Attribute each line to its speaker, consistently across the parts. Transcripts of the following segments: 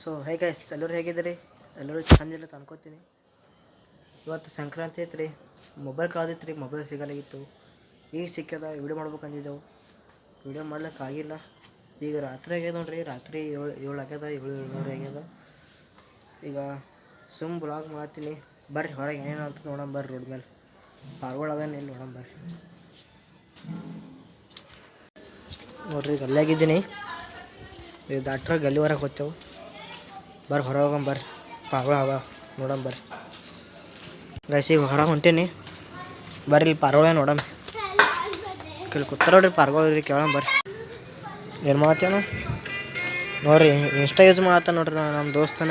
Speaker 1: So hey guys, ಎಲ್ಲರೂ ಹೇಗಿದ್ದೀರಿ? ಎಲ್ಲರೂ ಚಂದಿಲ್ಲ ಅನ್ಕೋತೀನಿ. ಇವತ್ತು ಸಂಕ್ರಾಂತಿ ಐತ್ರಿ. ಮೊಬೈಲ್ ಕಳೆದಿತ್ತು ರೀ, ಮೊಬೈಲ್ ಸಿಗಲಾಗಿತ್ತು. ಈಗ ಸಿಕ್ಕದ, ವಿಡಿಯೋ ಮಾಡ್ಬೇಕಂದಿದ್ದೆವು. ವಿಡಿಯೋ ಮಾಡ್ಲಿಕ್ಕೆ ಆಗಿಲ್ಲ. ಈಗ ರಾತ್ರಿ ಆಗ್ಯದ ನೋಡ್ರಿ, ರಾತ್ರಿ 7 ಆಗ್ಯದ, 7:30 ಆಗ್ಯದ. ಈಗ ಸುಮ್ ಬ್ಲಾಗ್ ಮಾಡ್ತೀನಿ. ಬರ್ರಿ ಹೊರಗೆ ಏನೇನು ಅಂತ ನೋಡೋಣ ಬರ್ರಿ. ರೋಡ್ ಮೇಲೆ ಪಾರ್ಗಳು ಅವೇನು ಇಲ್ಲಿ ನೋಡೋಣ ಬರ್ರಿ. ನೋಡ್ರಿ ಗಲ್ಲಿಯಾಗಿದ್ದೀನಿ. ಈಗ ದಾಟ್ರ ಗಲ್ಲಿ ಹೊರಗೆ ಹೋಗ್ತೇವೆ. ಬರ್ರಿ ಹೊರಗೆ ಹೋಗಂ ಬರ್ರಿ. ಪಾರ್ಗಳು ಅವ ನೋಡೋಣ ಬರ್ರಿ. ಗೈಸ್ ಈಗ ಹೊರಗೆ ಹೊಂಟೀನಿ. ಬರ್ರಿ ಇಲ್ಲಿ ಪಾರ್ಗಳು ನೋಡೋಣ. ಕೇಳಿ ಕೂತಾರ ನೋಡ್ರಿ ಪಾರ್ಗಳು ರೀ, ಕೇಳೋಣ ಬರ್ರಿ. ಏನು ಮಾಡ್ತೇವ ನೋಡ್ರಿ, ಇನ್ಸ್ಟಾ ಯೂಸ್ ಮಾಡತ್ತ ನೋಡ್ರಿ. ನಮ್ಮ ದೋಸ್ತನ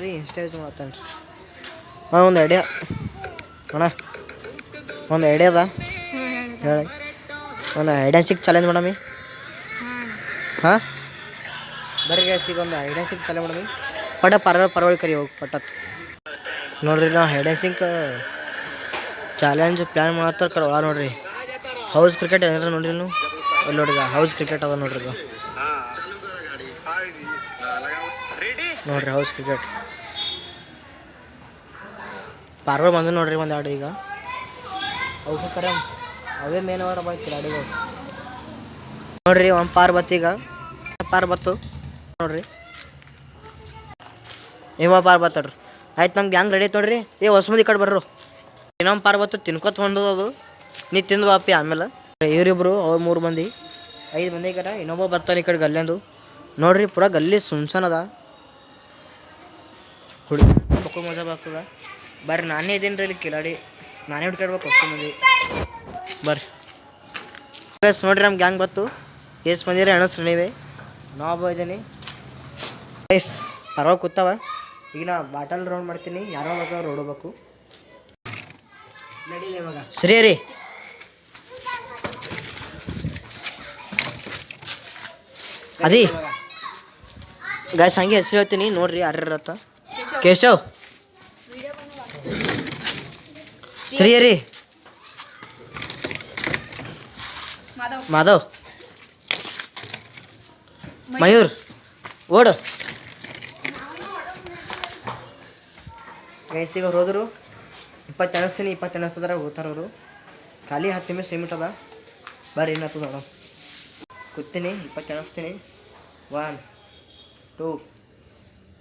Speaker 1: ರೀ ಇನ್ಸ್ಟಾ ಯೂಸ್ ಮಾಡತ್ತಾನ ರೀ. ಒಂದು ಐಡಿಯಾ ಅಣ್ಣ, ಒಂದು ಐಡಿಯಾ ಅದ ಹೇಳಿ. ಒಂದು ಐಡಿಯಾ ಸಿಕ್ ಚಾಲೆಂಜ್ ಮಾಡಮಿ. ಹಾಂ ಬರ್ರಿ ಗೈಸ್, ಈಗ ಒಂದು ಐಡಿಯಾ ಸಿಕ್ ಚಾಲೆಂಜ್ ಮಾಡಮಿ. ಪಟ ಪರವಳಿ ಕರಿ ಹೋಗಿ ಪಟ್ಟತ್ ನೋಡ್ರಿ. ನಾವು hide and seek challenge plan ಮಾಡತ್ತಾರ ಕಡೆ ಒಳ ನೋಡ್ರಿ. ಹೌಸ್ ಕ್ರಿಕೆಟ್ ಏನಾರ ನೋಡ್ರಿ ನೀವು ಅಲ್ಲಿ ನೋಡ್ರಿ. ಹೌಸ್ ಕ್ರಿಕೆಟ್ ಅದ ನೋಡ್ರಿ. ನೋಡ್ರಿ ಹೌಸ್ ಕ್ರಿಕೆಟ್ ಪಾರ್ಗಳು ಬಂದು ನೋಡ್ರಿ. ಒಂದು ಎರಡು ಈಗ ಅವು ಕರೆ ಅವೇ ಮೇನ್ ಅವರ ಬಾಯ್ ಕಿಲಾಡಿಗಳು ನೋಡ್ರಿ. ಒಂದು ಪಾರ್ ಬತ್ತು, ಈಗ ಪಾರ್ ಬತ್ತು ನೋಡ್ರಿ. ಇವ ಪಾರ್ ಬತ್ತಡ್ರಿ. ಆಯ್ತು, ನಮ್ಗೆ ಗ್ಯಾಂಗ್ ರೆಡಿ ಐತೆ ನೋಡ್ರಿ. ಹೊಸ ಮಂದಿ ಕಡೆ ಬರ್ರು. ಇನ್ನೊಂದು ಪಾರ್ ಬತ್ತು, ತಿನ್ಕೊತ ಹೊಂದದು. ನೀ ತಿಂದು ಬಾಪಿ ಆಮೇಲೆ. ಇವರಿಬ್ರು ಅವ್ರು 3 ಮಂದಿ 5 ಮಂದಿ ಕಡೆ. ಇನ್ನೊಬ್ಬ ಬರ್ತಾನೆ ಈ ಕಡೆ ಗಲ್ಲಿಂದು ನೋಡ್ರಿ. ಪೂರಾ ಗಲ್ಲಿ ಸುನ್ಸನದ. ಹುಡುಗಿ ಮಕ್ಕಳು ಮಜಾ ಬರ್ತದ. ಬರ್ರಿ ನಾನೇ ಇದ್ದೀನಿ ರೀ ಇಲ್ಲಿ ಕಿಲಾಡಿ. ನಾನೇ ಹುಡ್ಕಾಡ್ಬೇಕು ಹೊಸ ಮಂದಿ. ಬರ್ರಿ ಗೈಸ್ ನೋಡ್ರಿ, ನಮ್ಮ ಗ್ಯಾಂಗ್ ಬತ್ತು. ಎಷ್ಟು ಮಂದಿ ರೀ ಅಣಸ್ರಿ ನೀವೇ? ನಾವು ಇದ್ದೀನಿ ಗೈಸ್. ಪರವಾಗಿ ಕೂತಾವ. ಈಗ ನಾ ಬಾಟಲ್ ರೌಂಡ್ ಮಾಡ್ತೀನಿ. ಯಾರೋ ರೋಡ್ ಹೋಗ್ಬೇಕು. ನಡೀಲಿ ಮಗ ಸರಿ ರೀ. ಅದಿ ಗೈಸ್ ಹಂಗೆ ಹೆಸರು ಹೇಳ್ತೀನಿ ನೋಡ್ರಿ ಯಾರ್ಯಾರತ್ತ. ಕೇಶವ್ ಸರಿ ರೀ. ಮಾಧವ್ ಮಯೂರ್ ಓಡು. ಗೈಸ್ ಈಗ ಅವ್ರು ಹೋದರು. 20 ಅನಿಸ್ತೀನಿ, 20 ಅನಿಸ್ತದಾರ ಹೋಗ್ತಾರವರು. ಖಾಲಿ 10 ನಿಮಿಷ ಲಿಮಿಟ್ ಅದ. ಬರ್ರಿ ಏನಾಗ್ತದ ನೋಡೋಣ. ಕೂತೀನಿ 20 ಅನಿಸ್ತೀನಿ. 1 2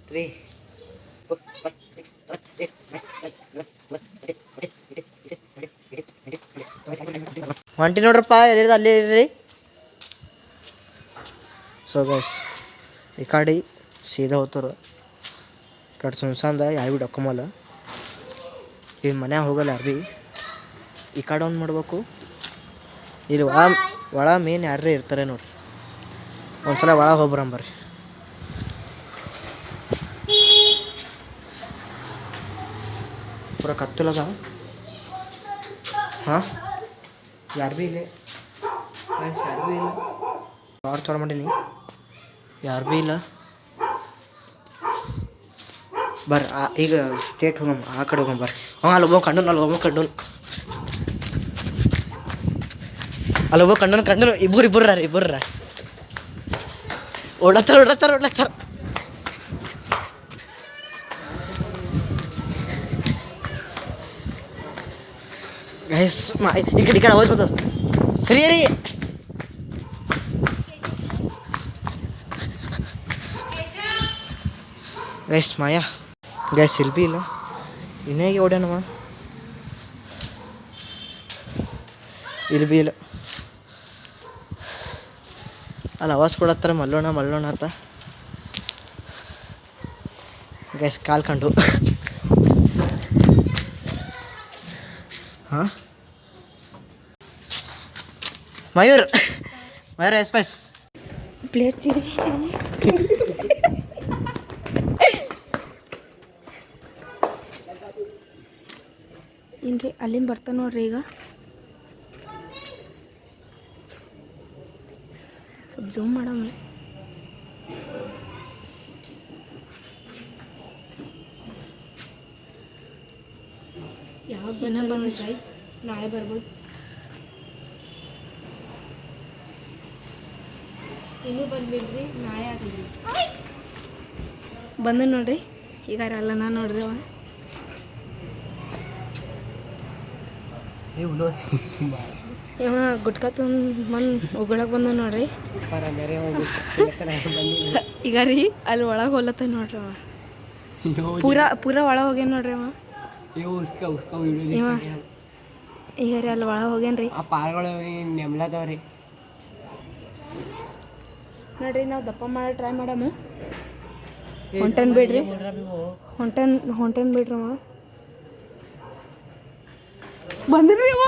Speaker 1: 3 ಹೊಂಟಿ ನೋಡ್ರಪ್ಪ. ಎಲ್ಲಿದೆ ಅಲ್ಲಿ ಇರ್ರಿ. ಸೊ ಗೈಸ್ ಈ ಕಡೆ ಸೀದಾ ಹೋಗ್ತಾರ. ಈ ಕಡೆ ಸುನ್ಸಂದ ಯಾರು ಭೀ ಡೊಕ್ಕಮಲ್ಲ. ಈ ಮನ್ಯಾಗ ಹೋಗಲ್ಲ ಯಾರು ಭೀ. ಈ ಕಡೆ ಒಂದು ಮಾಡ್ಬೇಕು. ಇಲ್ಲಿ ಒಳ ಮೇನ್ ಯಾರೇ ಇರ್ತಾರೆ ನೋಡ್ರಿ. ಒಂದ್ಸಲ ಒಳಗೆ ಹೋಗ್ಬರಂಬರ್ರಿ. ಪೂರ ಕತ್ತಲದ. ಹಾಂ ಯಾರು ಭೀ ಇಲ್ಲ. ಯಾರು ಭೀ ಇಲ್ಲ. ಟಾರ್ಚ್ ಆನ್ ಮಾಡೀನಿ, ಯಾರು ಭೀ ಇಲ್ಲ. ಬರ್ರಿ ಈಗ ಸ್ಟೇಟ್ ಹೋಗಮ್ಮ. ಆ ಕಡೆ ಹೋಗಮ್ಮ ಬರ್ರಿ. ಅಲ್ಲಿ ಒಬ್ಬ ಕಂಡು ಇಬ್ಬರು ಓಡತ್ತಾರ. ಗೈಸ್ ಈ ಕಡೆ ಹೋಗಿ ಬರ್ತದ. ಸರಿ ರೀ. ಗೈಸ್ ಮಾಯಾ ಗೈಸ್ ಇಲ್ಲಿ ಭೀ ಇಲ್ಲ. ಇನ್ನೇಗೆ ಓಡ್ಯಾನವ. ಇಲ್ಲಿ ಭೀ ಇಲ್ಲ. ಅಲ್ಲಿ ಆವಾಜ್ ಕೊಡತ್ತಾರ ಮಲ್ಲೋಣ ಅಂತ. ಗೈಸ್ ಕಾಲ್ ಕಂಡು. ಹಾಂ ಮಯೂರ್ ಎಸ್ಪೈಸ್
Speaker 2: ಪ್ಲೇಸ್ ಏನ್ರಿ ಅಲ್ಲಿಂದ ಬರ್ತಾನೆ ನೋಡ್ರಿ. ಈಗ ಸ್ವಲ್ಪ ಜೂಮ್ ಮಾಡಮ್ಮ. ಯಾವಾಗ ಬಂದು ಗೈಸ್ ನಾಳೆ ಬರ್ಬೋದು. ಇನ್ನೂ ಬಂದಿಲ್ರಿ, ನಾಳೆ ಆಗಲಿ. ಬಂದು ನೋಡ್ರಿ ಈಗ ಅಲ್ಲ ನಾ ನೋಡ್ರಿ ಅವ ಇವ ಗುಟ್ಕ ಬಂದು ಉಗುಳಕ್ಕೆ ಬಂದ ನೋಡ್ರಿ ಈಗ ರೀ ಅಲ್ಲಿ ಒಳಗೆ ಹೋಲತ್ತ ನೋಡ್ರಿ ಅವ ಪೂರಾ ಒಳಗೆ ಹೋಗ್ಯಾನ ನೋಡ್ರಿ ಅವ ಇವ ಈಗ ರೀ ಅಲ್ಲಿ ಒಳಗೆ ಹೋಗ್ಯಾನ್ರಿ
Speaker 3: ಆ ಪಾರ್ಗಳು ನೆಮ್ಲದವ್ರಿ
Speaker 2: ನೋಡ್ರಿ ನಾವು ದಪ್ಪ ಮಾಡಿ ಟ್ರೈ ಮಾಡಮ್ಮ ಹೊಂಟನ್ ಬಿಡ್ರಿ ಹೊಂಟನ್ ಬಿಡ್ರಿ ಅವ ಬಂದ್ರಿ ಅವ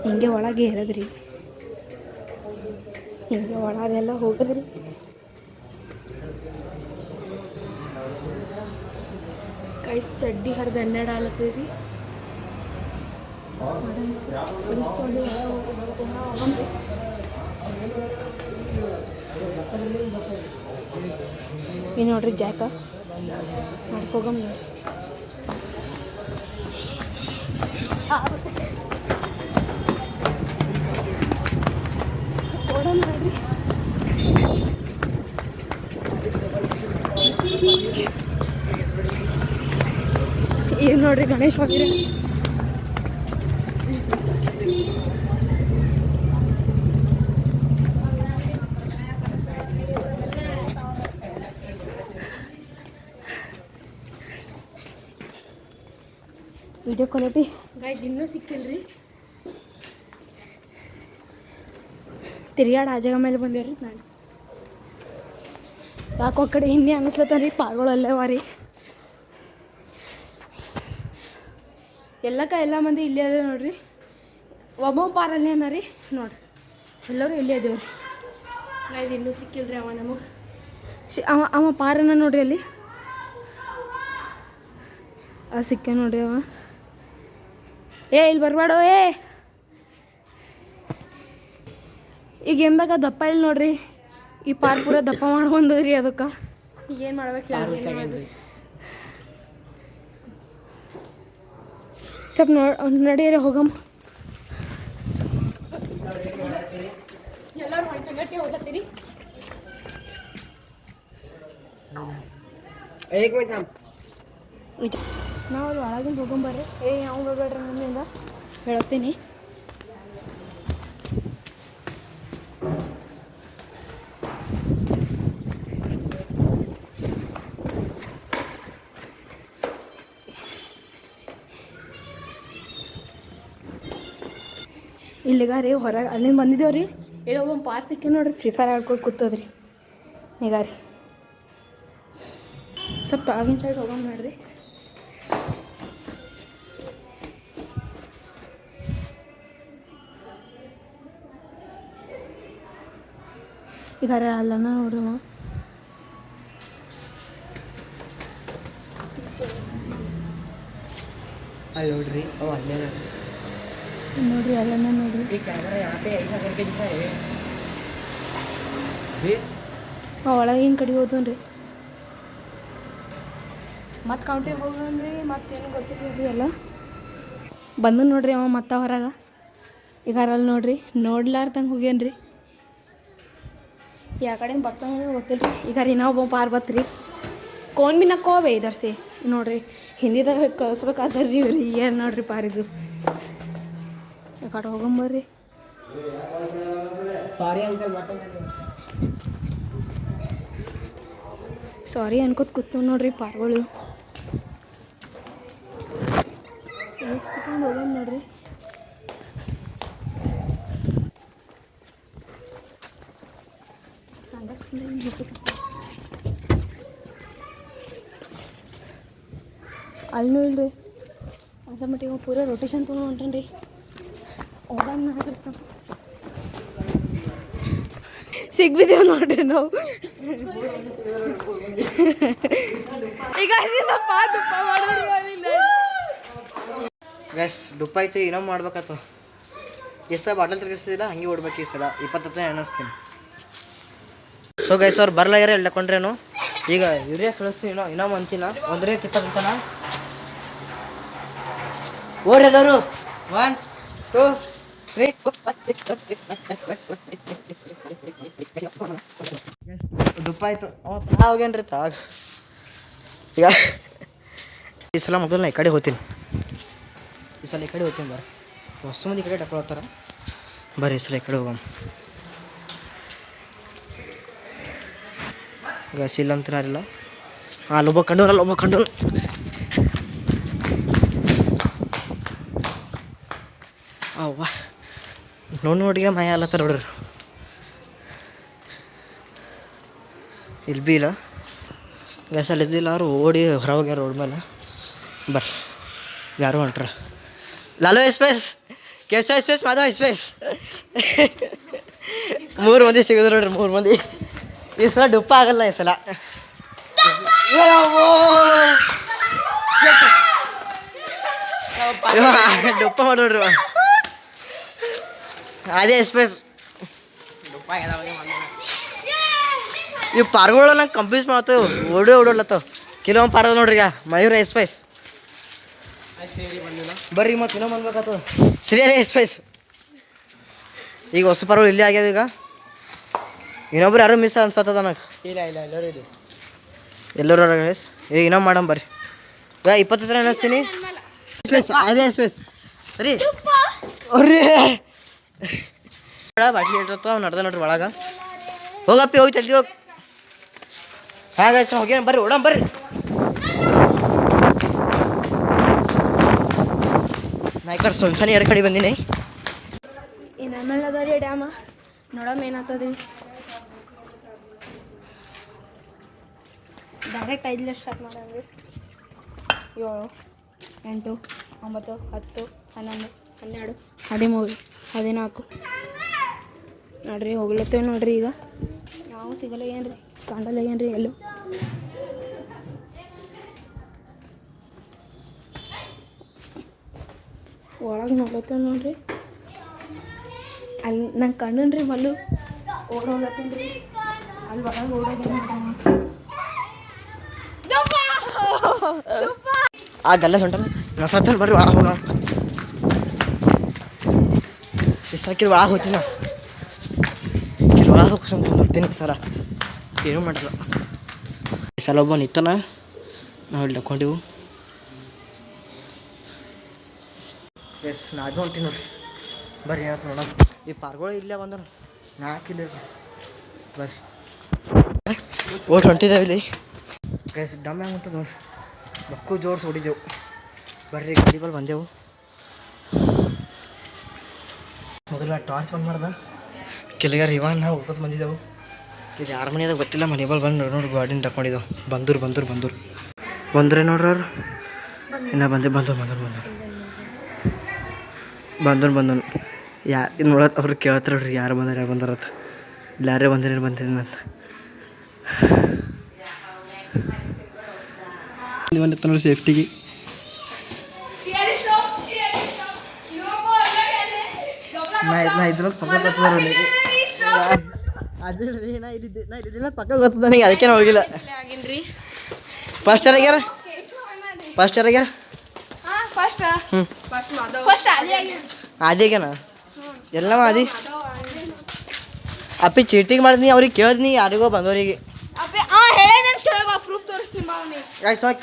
Speaker 2: ಹಿಂಗೆ ಒಳಗೆ ಇರದ್ರಿ ಹಿಂಗೆ ಒಳಗೆಲ್ಲ ಹೋಗದ್ರಿ ಕೈ ಚಡ್ಡಿ ಹರಿದು 12 ಆಲತ್ತೀರಿ ಈ ನೋಡ್ರಿ ಜಾಕ ಹೋಗಮ್ ನೋಡ್ರಿ ಓಡೋಣ ನೋಡ್ರಿ ಈಗ ನೋಡ್ರಿ ಗಣೇಶ್ ಹೋಗಿರ ವಿಡಿಯೋ ಕ್ವಾಲಿಟಿ ಗೈಸ್ ಇನ್ನೂ ಸಿಕ್ಕಿಲ್ರಿ ತಿರ್ಗಾಡ ಆ ಜಾಗ ಮೇಲೆ ಬಂದೇವ್ರಿ ನಾನು ಯಾಕೋ ಕಡೆ ಹಿಂದೆ ಅನ್ನಿಸ್ಲತ್ತಾನ ರೀ ಪಾರ್ಗಳಲ್ಲೇ ರೀ ಎಲ್ಲ ಮಂದಿ ಇಲ್ಲೇ ಅದ ನೋಡ್ರಿ ಒಬ್ಬ ಪಾರಲ್ಲಿ ಏನ ರೀ ನೋಡ್ರಿ ಎಲ್ಲರೂ ಇಲ್ಲೇ ಅದೇವ್ರಿ ಗೈಸ್ ಇನ್ನೂ ಸಿಕ್ಕಿಲ್ರಿ ಅವ ನಮಗೆ ಅವ ಪಾರನ ನೋಡ್ರಿ ಅಲ್ಲಿ ಸಿಕ್ಕ ನೋಡ್ರಿ ಅವ ಇಲ್ಲಿ ಬರಬೇಡೋ ಈಗ ಎಂದಾಗ ದಪ್ಪ ಇಲ್ಲ ನೋಡ್ರಿ ಈ ಪಾರ್ ಪೂರ ದಪ್ಪ ಮಾಡ್ಕೊಂಡ್ರಿ ಅದಕ್ಕೆ ಈಗ ಏನು ಮಾಡ್ಬೇಕು ಹೇಳ್ರಿ ಸ್ವಲ್ಪ ನಡೀರಿ ಹೋಗಮ್ಮ ಎಲ್ಲರೂ ಒಂದು ಸಂಗತಿ ಹೋಗ್ಲತ್ತೀರಿ ನಾವು ಅಲ್ಲಿ ಒಳಗಿಂದ ಹೋಗಂಬರ್ರಿ ಯಾವ ಬರ್ಬೇಡ್ರಿ ನನ್ನಿಂದ ಹೇಳ್ತೀನಿ ಇಲ್ಲಿಗ ರೀ ಹೊರಗೆ ಅಲ್ಲಿಂದ ಬಂದಿದ್ದೇವ್ರಿ ಇಲ್ಲಿ ಒಬ್ಬ ಪಾರ್ ಸಿಕ್ಕಿ ನೋಡ್ರಿ ಫ್ರೀ ಫೈರ್ ಆಡ್ಕೊಂಡು ಕೂತದ್ರಿ ಈಗ ರೀ ಸ್ವಲ್ಪ ಆಗಿನ ಸೈಡ್ ಹೋಗೋಣ ನೋಡ್ರಿ ಈಗ ರೀ ಅಲ್ಲನ್ನ ನೋಡ್ರಿ
Speaker 3: ಅಲ್ಲಿ ನೋಡ್ರಿ ಅವ ಅಲ್ಲೇ
Speaker 2: ನೋಡ್ರಿ ಅಲ್ಲನ್ನ ನೋಡ್ರಿ
Speaker 3: ಕ್ಯಾಮರಾ ಯಾಕೆ
Speaker 2: ಒಳಗೆ ಹಿಂಗೆ ಕಡೆ ಹೋದ್ರಿ ಮತ್ತೆ ಕೌಂಟಿಗೆ ಹೋಗ್ರಿ ಮತ್ತೇನು ಗೊತ್ತಿಲ್ಲ ಎಲ್ಲ ಬಂದು ನೋಡ್ರಿ ಅವ ಮತ್ತೆ ಹೊರಗೆ ಈಗ ಅಲ್ಲಿ ನೋಡ್ರಿ ನೋಡ್ಲಾರ್ದಂಗೆ ಹೋಗ್ಯಾನ್ರಿ ಯಾವ ಕಡೆ ಬರ್ತಾನೆ ಗೊತ್ತಿಲ್ಲ ರೀ ಈಗ ರೀ ಇನ್ನೊಬ್ಬ ಪಾರ್ ಬತ್ರಿ ಕೋನ್ ಬಿ ನಕ್ಕೋವೆ ಇದರ್ಸಿ ನೋಡ್ರಿ ಹಿಂದಿದಾಗ ಕಳಿಸ್ಬೇಕಾದ್ರೆ ರೀ ಇವ್ರಿ ಏನು ನೋಡ್ರಿ ಪಾರಿದು ಈ ಕಡೆ ಹೋಗಂಬರ್ರಿ
Speaker 3: ಸಾರಿ ಅಂಕಲ್
Speaker 2: ಸಾರಿ ಅನ್ಕೋತ ಕೂತು ನೋಡ್ರಿ ಪಾರ್ಗಳು ಇಳಿಸ್ಬಿಟ್ಟು ಹೋಗಮ್ ನೋಡ್ರಿ ಅಲ್ಲೂ ಇಲ್ರಿ ಅದ ಮಟ್ಟಿಗೆ ಪೂರ ರೊಟೇಷನ್ ತೊಗೊಂಡು ಹೊಂಟೇನ್ರಿ ಓಡಾನ್ ಮಾಡಿರ್ತಾನೆ ಸಿಗ್ಬಿದ್ದೇವೆ ನೋಡ್ರಿ ನಾವು ಈಗ ದಪ್ಪ ಮಾಡಿದ್ರು
Speaker 1: ಗೈಸ್ ಡುಪ್ಪ ಐತಿ ಇನ್ನೊಮ್ಮೆ ಮಾಡ್ಬೇಕಾಯ್ತು ಎಷ್ಟು ಸಲ ಬಾಟಲ್ ತಿರ್ಗಿಸ್ತಿಲ್ಲ ಹಂಗೆ ಓಡ್ಬೇಕು ಈ ಸಲ 20 ಅನ್ನಿಸ್ತೀನಿ ಸೊ ಗೈಸ್ ಅವ್ರು ಬರ್ಲಾಗ್ಯಾರ ಎಲ್ಲ ಕೊಂಡ್ರೇನು ಈಗ ಯೂರಿಯಾ ಕಳಿಸ್ತೀನಿ ಇನ್ನೂ ಅಂತಿಲ್ಲ ಒಂದರೇ ಕಿತ್ತಂತಾನ ಓಡ್ರಿ ಎಲ್ಲರೂ 1 2 3 ದುಪ್ಪ ಆಯ್ತು ಹೋಗ್ಯಾನ್ರಿ ತಾಗ ಈಗ ಈ ಸಲ ಮೊದಲು ನಾ ಈ ಕಡೆ ಹೋಗ್ತೀನಿ ಬರ್ರಿ ಹೊಸ ಮಂದಿ ಈ ಕಡೆ ಟಕ್ಕೊಳ್ತಾರ ಬರ್ರಿ ಈ ಸಲ ಈ ಕಡೆ ಹೋಗಮ್ಮ ಗಸಿ ಇಲ್ಲ ಅಂತ ಯಾರಿಲ್ಲ ಅಲ್ಲೊಬ್ಬ ಕಂಡು ಅವ್ವ ನೋಡಿಗೆ ಮಯ ಅಲ್ಲತ್ತಾರ ನೋಡ್ರಿ ಇಲ್ಲಿ ಬಿ ಇಲ್ಲ ಗ್ಯಾಸಲ್ಲಿ ಇದ್ದಿಲ್ಲ ಅವ್ರು ಓಡಿ ಹೊರ ಹೋಗ್ಯಾರ ರೋಡ್ ಮೇಲೆ ಬರ್ರಿ ಯಾರು ಹೊಂಟ್ರ ಲಾಲೋ ಎಸ್ಪೇಸ್ ಕೆಸ ಎಸ್ಪೇಸ್ ಮಾಧವ ಎಸ್ಪೇಸ್ 3 ಮಂದಿ ಸಿಗಿದ್ರು ನೋಡ್ರಿ 3 ಮಂದಿ ಈ ಸಲ ಡುಪ್ಪ ಆಗಲ್ಲ ಈ ಸಲ ಡುಪ್ಪ ಮಾಡೋಡ್ರಿ ಅದೇ ಎಸ್ಪೇಸ್ ಇವು ಪಾರ್ಗಳು ನಂಗೆ ಕಂಪ್ಯೂಸ್ ಮಾಡ್ತೇವೆ ಓಡೋಡ್ಲತ್ತವ ಕೆಲವೊಂದು ಪಾರ್ಗ ನೋಡ್ರಿ ಈಗ ಮಯೂರ ಎಸ್ಪೇಸ್ ಬರ್ರಿ ಮತ್ತೆ ಇನ್ನೂ ಬಂದ್ಬೇಕಾಗ್ತದೆ ಶ್ರೀಯರೇ ಎಸ್ಪೇಸ್ ಈಗ ಹೊಸ ಪಾರ್ಗಳು ಇಲ್ಲೇ ಆಗ್ಯಾವ ಈಗ ಇನ್ನೊಬ್ರು ಯಾರು ಮಿಸ್ ಅನ್ಸತ್ತದ ನನಗೆ
Speaker 3: ಇಲ್ಲ ಎಲ್ಲರೂ ಇದೆ
Speaker 1: ಎಲ್ಲರೂ ಈಗ ಇನ್ನೊಮ್ಮೆ ಮಾಡಮ್ ಬರ್ರಿ 25 ಅನ್ನಿಸ್ತೀನಿ ಎಸ್ಪೇಸ್ ಅದೇ ಎಸ್ಪೇಸ್ ಸರಿ ಅವ್ರಿ ಬಾಟ್ಲಿ ಇಟ್ಟಿರ್ತಾವ ಅವ್ನು ನಡ್ದ ನೋಡ್ರಿ ಒಳಗೆ ಹೋಗಪ್ಪಿ ಹೋಗಿ ಜಲ್ದಿ ಹೋಗಿ ಹಾಗೆ ಹೋಗ್ಯಾನ ಬರ್ರಿ ಓಡಮ್ ಬರ್ರಿ ನಾಯ್ಕರ್ ಸುಲ್ತಾನಿ 2 ಕಡೆ ಬಂದೀನಿ
Speaker 2: ಇನ್ನು ಆಮೇಲೆ ಅದ ರೀ ಡ್ಯಾಮ ನೋಡಮ್ಮ ಏನಾಗ್ತದ್ರಿ ಡೈರೆಕ್ಟ್ 5 ಸ್ಟಾರ್ಟ್ ಮಾಡಂದ್ರಿ 7 8 9 10 11 12 13 14 ನೋಡ್ರಿ ಹೋಗ್ಲತ್ತೇವೆ ನೋಡ್ರಿ ಈಗ ಯಾವ ಸಿಗಲ್ಲ ಏನ್ರಿ ಕಾಂಡಲ್ಲ ಏನ್ರಿ ಎಲ್ಲೂ ಒಳಗೆ ನೋಡ್ಲತ್ತೇವೆ ನೋಡ್ರಿ ಅಲ್ಲಿ ನಂಗೆ ಕಣ್ಣನ್ರಿ ಮಲ್ಲು ಓಡೋಗ್ಲತ್ತೀನಿ ರೀ ಅಲ್ಲಿ ಒಳಗೆ ಓಡೋಗಿ
Speaker 1: ಆ ಗಲ್ಲ ಸೊಂಟ ನಾ ಸತ್ತಲ್ಲಿ ಬರ್ರಿ ಒಳಗೆ ಹೋಗೋಣ ಇಷ್ಟಕ್ಕೆ ಒಳಗೆ ಹೋಗ್ತೀನಿ ಒಳಗೆ ಹೋಗ್ಸಂತ ನೋಡ್ತೀನಿ ಸಲ ಏನೂ ಮಾಡಿಲ್ಲ ಈ ಸಲ ಒಬ್ಬ ನಿತ್ತನ ನಾವು ಇಲ್ಲಿ ಹಾಕೊಂಡಿವು ಎಸ್ ನಾದು ಹೊಂಟೀನಿ ನೋಡ್ರಿ ಬರ್ರಿ ಏನಾಯ್ತು ನೋಡೋಣ ಈ ಪಾರ್ಗಳು ಇಲ್ಲೇ ಬಂದರು 4 ಇಲ್ಲ ಬರ್ರಿ ಓಟ್ ಹೊಂಟಿದ್ದೇವೆ ಇಲ್ಲಿ ಗೈಸ್ ಡಮ್ ಹೆಂಗೆ ಹೊಂಟದ ನೋಡ್ರಿ ಬಕ್ಕು ಜೋರ್ಸ್ ಹೊಡಿದೆವು ಬರ್ರಿ ಗಾಡಿ ಬಲ್ಲಿ ಬಂದೆವು ಮೊದಲ ಟಾರ್ಚ್ ಬಂದ್ ಮಾಡ್ದೆ ಕೆಳಗಾರ ಇವಾಗ ನಾವು ಹೋಗೋದು ಬಂದಿದ್ದೆವು ಇದು ಯಾರ ಮನೆಯಾಗ ಗೊತ್ತಿಲ್ಲ ಮನೆ ಬಲ್ಲಿ ಬಂದು ನೋಡಿ ಗಾಡಿನ ತಗೊಂಡಿದ್ದೆವು ಬಂದ್ರೆ ನೋಡ್ರಿ ಅವ್ರು ಇನ್ನೂ ಬಂದರು ಯಾರು ನೋಡತ್ ಅವ್ರು ಕೇಳ್ತಾರೆ ನೋಡ್ರಿ ಯಾರು ಬಂದಾರತ್ ಇಲ್ಲ ಯಾರೇ ಬಂದಿರಿ ಅಂತ ನೋಡಿ ಸೇಫ್ಟಿಗೆ ನಾ ಇದನ್ನ ಪಕ್ಕ ಅದಿಲ್ರಿ ನಾ ಇಲ್ಲಿದ್ದಿಲ್ಲ ಪಕ್ಕ ಗೊತ್ತದ ನನಗೆ ಅದಕ್ಕೆ ನಾ ಹೋಗಿಲ್ಲ ಫಸ್ಟ್ ಯಾರಾಗ್ಯಾರ ಆದಿಗೇನ ಎಲ್ಲ ಆದಿ ಅಪ್ಪಿ ಚೀಟಿಂಗ್ ಮಾಡಿದ್ನಿ ಅವ್ರಿಗೆ ಕೇಳಿದ್ನಿ ಯಾರಿಗೋ ಬಂದವರಿಗೆ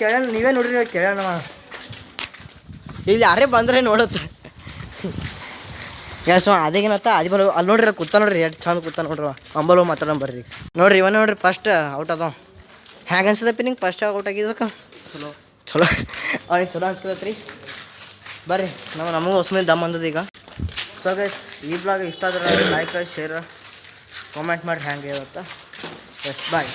Speaker 1: ಕೇಳ ನೀವೇ ನೋಡ್ರಿ ಕೇಳೋಣ ಇಲ್ಲಿ ಯಾರೇ ಬಂದ್ರೆ ನೋಡುತ್ತೆ ಸೊ ಅದೇಗೇನತ್ತ ಅದಿ ಬರೋ ಅಲ್ಲಿ ನೋಡ್ರಿ ಕೂತ ನೋಡ್ರಿ ಎಷ್ಟು ಚಂದ ಕೂತ ನೋಡ್ರಿ ಅಂಬಲು ಮಾತಾಡೋಣ ಬರ್ರಿ ನೋಡ್ರಿ ಇವನ್ ನೋಡ್ರಿ ಫಸ್ಟ್ ಔಟ್ ಅದಾವ ಹ್ಯಾಂಗೆ ಅನ್ಸದಪ್ಪಿ ನಿಂಗೆ ಫಸ್ಟ್ ಔಟ್ ಆಗಿದ್ದಕ್ಕೆ ಚಲೋ ಅವ್ನಿಗೆ ಚಲೋ ಅನ್ಸದತ್ರಿ ಬರ್ರಿ ನಮಗೆ ಹೊಸ ದಮ್ ಅಂದದ ಈಗ ಸೊ ಗೈಸ್ ಈ ಬ್ಲಾಗ್ ಇಷ್ಟ ಆದ್ರೆ ಲೈಕ್ ಶೇರ್ ಕಾಮೆಂಟ್ ಮಾಡಿ ಹ್ಯಾಂಗೆ ಇರುತ್ತೆ ಎಸ್ ಬಾಯ್